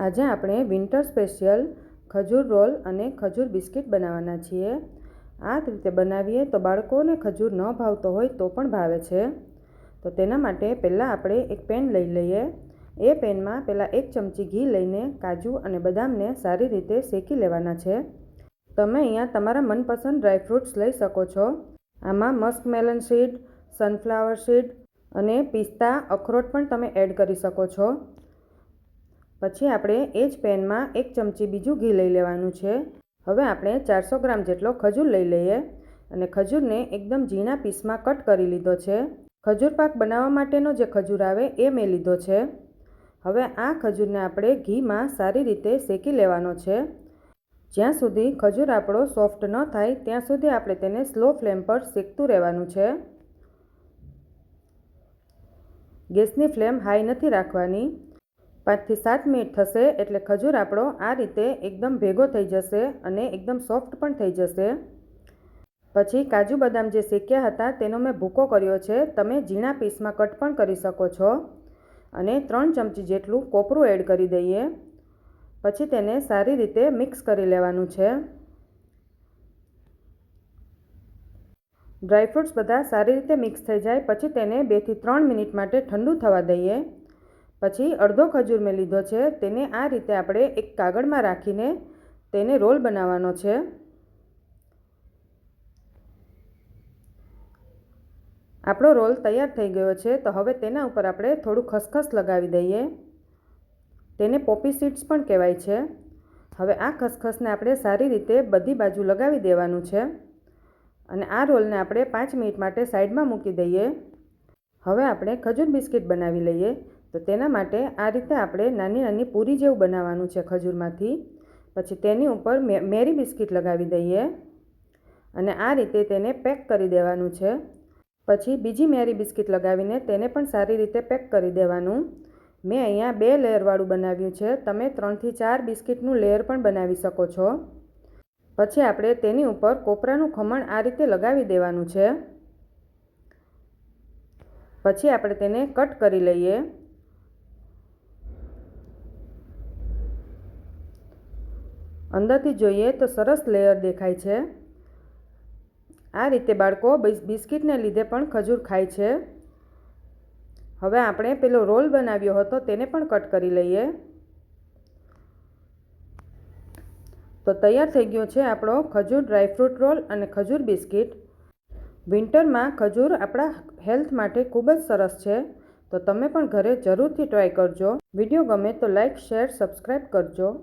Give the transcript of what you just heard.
આજે આપણે winter special ખજૂર રોલ અને ખજૂર બિસ્કિટ બનાવવાના છીએ। આ રીતે બનાવીએ તો બાળકોને ખજૂર ન ભાવતો હોય તો પણ ભાવે છે। તો તેના માટે પહેલાં આપણે એક પેન લઈ લઈએ। એ પેનમાં પહેલાં 1 ચમચી ઘી લઈને કાજુ અને બદામને સારી રીતે શેકી લેવાના છે। તમે અહીંયા તમારા મનપસંદ ડ્રાયફ્રૂટ્સ લઈ શકો છો। આમાં મસ્કમેલન સીડ, સનફ્લાવર સીડ અને પિસ્તા અખરોટ પણ તમે એડ કરી શકો છો। પછી આપણે એ જ પેનમાં 1 ચમચી બીજું ઘી લઈ લેવાનું છે। હવે આપણે 400 ગ્રામ જેટલો ખજૂર લઈ લઈએ અને ખજૂરને એકદમ ઝીણા પીસમાં કટ કરી લીધો છે। ખજૂર પાક બનાવવા માટેનો જે ખજૂર આવે એ મેં લીધો છે। હવે આ ખજૂરને આપણે ઘીમાં સારી રીતે શેકી લેવાનો છે। જ્યાં સુધી ખજૂર આપણો સોફ્ટ ન થાય ત્યાં સુધી આપણે તેને સ્લો ફ્લેમ પર શેકતું રહેવાનું છે। ગેસની ફ્લેમ હાઈ નથી રાખવાની। 5 થી 7 મિનિટ થશે એટલે ખજૂર આપણો આ રીતે એકદમ ભેગો થઈ જશે અને એકદમ સોફ્ટ પણ થઈ જશે। પછી કાજુ બદામ જે શેક્યા હતા તેનો મેં ભૂકો કર્યો છે। તમે ઝીણા પીસમાં કટ પણ કરી શકો છો। અને 3 ચમચી જેટલું કોપરું એડ કરી દઈએ। પછી તેને સારી રીતે મિક્સ કરી લેવાનું છે। ડ્રાયફ્રૂટ્સ બધા સારી રીતે મિક્સ થઈ જાય પછી તેને 2 થી 3 મિનિટ માટે ઠંડુ થવા દઈએ। પછી અડધો ખજૂર મેં લીધો છે, તેને આ રીતે આપણે એક કાગળમાં રાખીને તેને રોલ બનાવવાનો છે। આપણો રોલ તૈયાર થઈ ગયો છે। તો હવે તેના ઉપર આપણે થોડું ખસખસ લગાવી દઈએ। તેને પોપી સીડ્સ પણ કહેવાય છે। હવે આ ખસખસને આપણે સારી રીતે બધી બાજુ લગાવી દેવાનું છે અને આ રોલને આપણે 5 મિનિટ માટે સાઈડમાં મૂકી દઈએ। હવે આપણે ખજૂર બિસ્કિટ બનાવી લઈએ। તો તેના માટે આ રીતે આપણે નાની નાની પૂરી જેવું બનાવવાનું છે ખજૂરમાંથી। પછી તેની ઉપર મેરી બિસ્કિટ લગાવી દઈએ અને આ રીતે તેને પેક કરી દેવાનું છે। પછી બીજી મેરી બિસ્કિટ લગાવીને તેને પણ સારી રીતે પેક કરી દેવાનું। મેં અહીંયા 2 લેયરવાળું બનાવ્યું છે। તમે 3 થી 4 બિસ્કિટનું લેયર પણ બનાવી શકો છો। પછી આપણે તેની ઉપર કોપરાનું ખમણ આ રીતે લગાવી દેવાનું છે। પછી આપણે તેને કટ કરી લઈએ। અંદરથી જોઈએ તો સરસ લેયર દેખાય છે। આ રીતે બાળકો બિસ્કિટને લીધે પણ ખજૂર ખાય છે। હવે આપણે પેલો રોલ બનાવ્યો હતો તેને પણ કટ કરી લઈએ। તો તૈયાર થઈ ગયો છે આપણો ખજૂર ડ્રાયફ્રૂટ રોલ અને ખજૂર બિસ્કિટ। વિન્ટરમાં ખજૂર આપણા હેલ્થ માટે ખૂબ જ સરસ છે। તો તમે પણ ઘરે જરૂરથી ટ્રાય કરજો। વિડીયો ગમે તો લાઈક, શેર, સબસ્ક્રાઈબ કરજો।